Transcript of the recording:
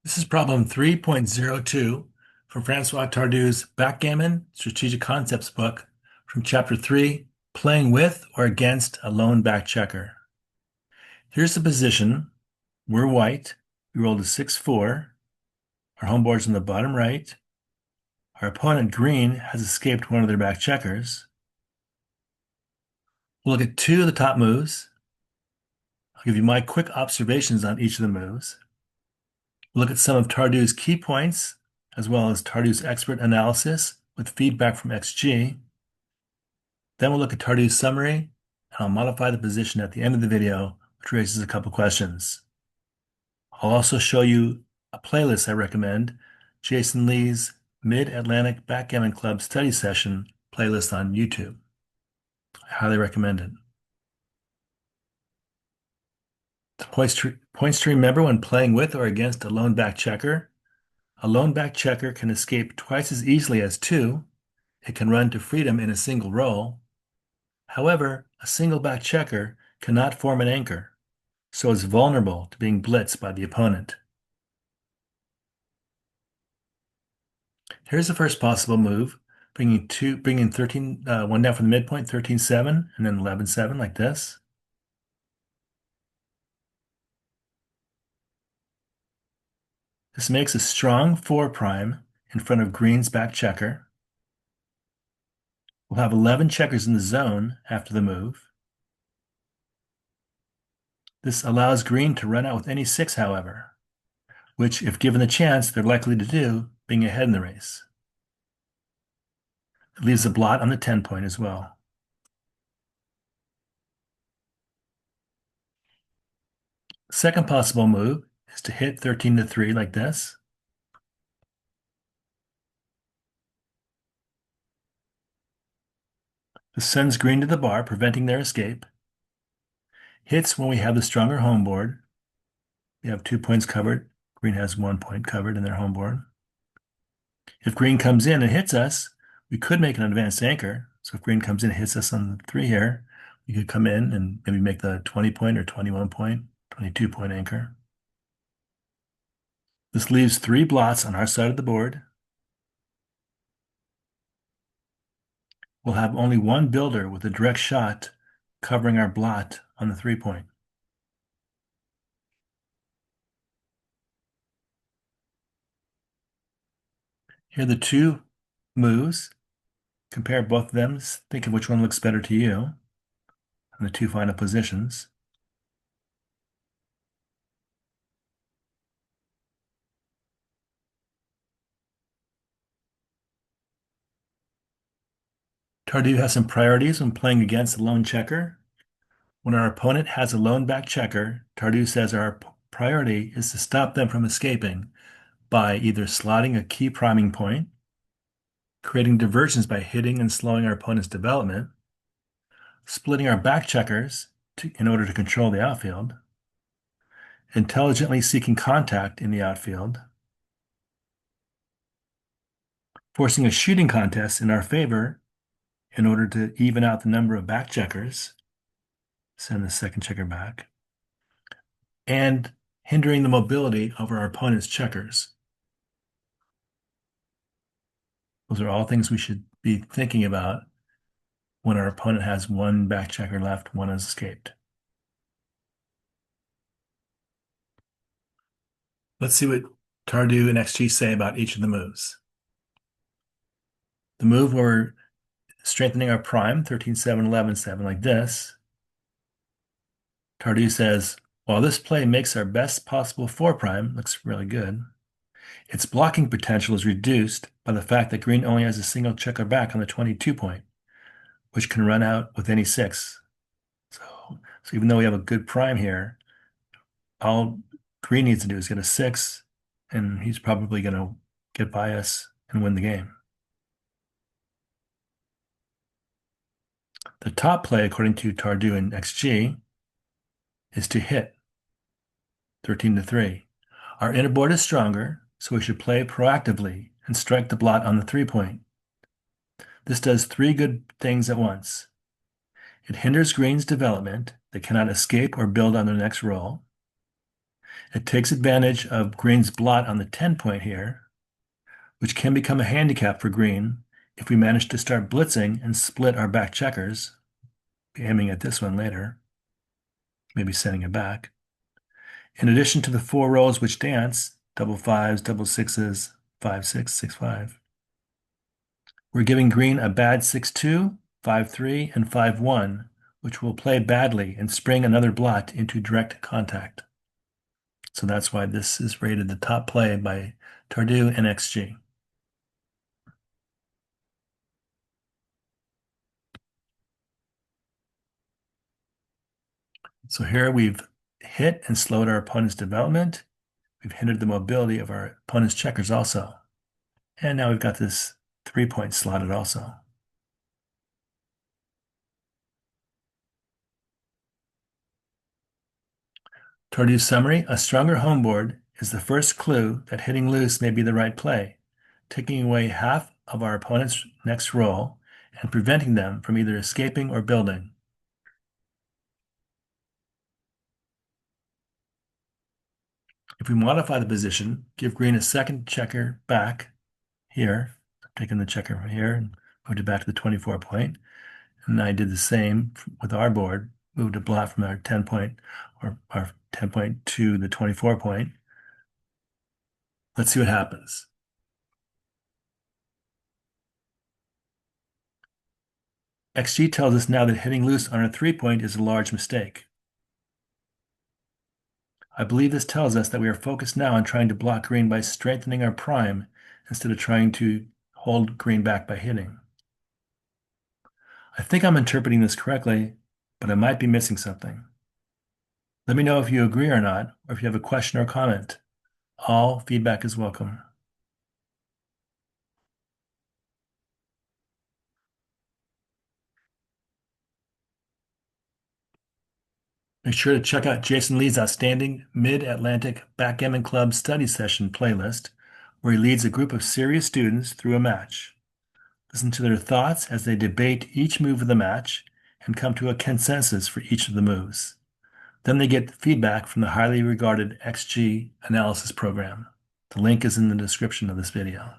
This is problem 3.02 from Francois Tardieu's Backgammon Strategic Concepts book from chapter 3, Playing with or Against a Lone Back Checker. Here's the position. We're white. We rolled a 6-4. Our home board's in the bottom right. Our opponent, green, has escaped one of their back checkers. We'll look at two of the top moves. I'll give you my quick observations on each of the moves. We'll look at some of Tardieu's key points, as well as Tardieu's expert analysis with feedback from XG. Then we'll look at Tardieu's summary, and I'll modify the position at the end of the video, which raises a couple questions. I'll also show you a playlist I recommend, Jason Lee's Mid-Atlantic Backgammon Club Study Session playlist on YouTube. I highly recommend it. The points to remember when playing with or against a lone back checker. A lone back checker can escape twice as easily as two. It can run to freedom in a single roll. However, a single back checker cannot form an anchor, so is vulnerable to being blitzed by the opponent. Here's the first possible move, bringing 1 down from the midpoint, 13-7, and then 11-7 like this. This makes a strong 4' in front of green's back checker. We'll have 11 checkers in the zone after the move. This allows green to run out with any 6, however, which, if given the chance, they're likely to do, being ahead in the race. It leaves a blot on the 10-point as well. Second possible move is to hit 13-3 like this. This sends green to the bar, preventing their escape. Hits when we have the stronger home board. We have 2 points covered. Green has 1 point covered in their home board. If green comes in and hits us, we could make an advanced anchor. So if green comes in and hits us on the 3 here, we could come in and maybe make the 20-point or 21-point, 22-point anchor. This leaves 3 blots on our side of the board. We'll have only one builder with a direct shot covering our blot on the 3-point. Here are the two moves. Compare both of them. Think of which one looks better to you and the two final positions. Tardieu has some priorities when playing against a lone checker. When our opponent has a lone back checker, Tardieu says our priority is to stop them from escaping by either slotting a key priming point, creating diversions by hitting and slowing our opponent's development, splitting our back checkers in order to control the outfield, intelligently seeking contact in the outfield, forcing a shooting contest in our favor in order to even out the number of back checkers, send the second checker back, and hindering the mobility of our opponent's checkers. Those are all things we should be thinking about when our opponent has one back checker left, one has escaped. Let's see what Tardieu and XG say about each of the moves. The move where we're strengthening our prime, 13-7, 11-7, like this. Tardieu says, while this play makes our best possible 4', looks really good, its blocking potential is reduced by the fact that green only has a single checker back on the 22-point, which can run out with any 6. So even though we have a good prime here, all green needs to do is get a 6, and he's probably going to get by us and win the game. The top play, according to Tardieu and XG, is to hit 13-3. Our inner board is stronger, so we should play proactively and strike the blot on the 3-point. This does 3 good things at once. It hinders green's development. They cannot escape or build on their next roll. It takes advantage of green's blot on the 10 point here, which can become a handicap for green if we manage to start blitzing and split our back checkers. Be aiming at this one later, maybe sending it back. In addition to the 4 rows which dance, double fives, double sixes, 5-6, 6-5, we're giving green a bad 6-2, 5-3, and 5-1, which will play badly and spring another blot into direct contact. So that's why this is rated the top play by Tardieu and XG. So here we've hit and slowed our opponent's development. We've hindered the mobility of our opponent's checkers also. And now we've got this 3-point slotted also. Tardieu's summary: a stronger homeboard is the first clue that hitting loose may be the right play, taking away half of our opponent's next roll and preventing them from either escaping or building. If we modify the position, give green a second checker back here, taking the checker from here and moved it back to the 24 point. And I did the same with our board, moved a blot from our 10 point or our 10 point to the 24 point. Let's see what happens. XG tells us now that hitting loose on a 3-point is a large mistake. I believe this tells us that we are focused now on trying to block green by strengthening our prime instead of trying to hold green back by hitting. I think I'm interpreting this correctly, but I might be missing something. Let me know if you agree or not, or if you have a question or comment. All feedback is welcome. Make sure to check out Jason Lee's outstanding Mid-Atlantic Backgammon Club study session playlist, where he leads a group of serious students through a match. Listen to their thoughts as they debate each move of the match and come to a consensus for each of the moves. Then they get feedback from the highly regarded XG analysis program. The link is in the description of this video.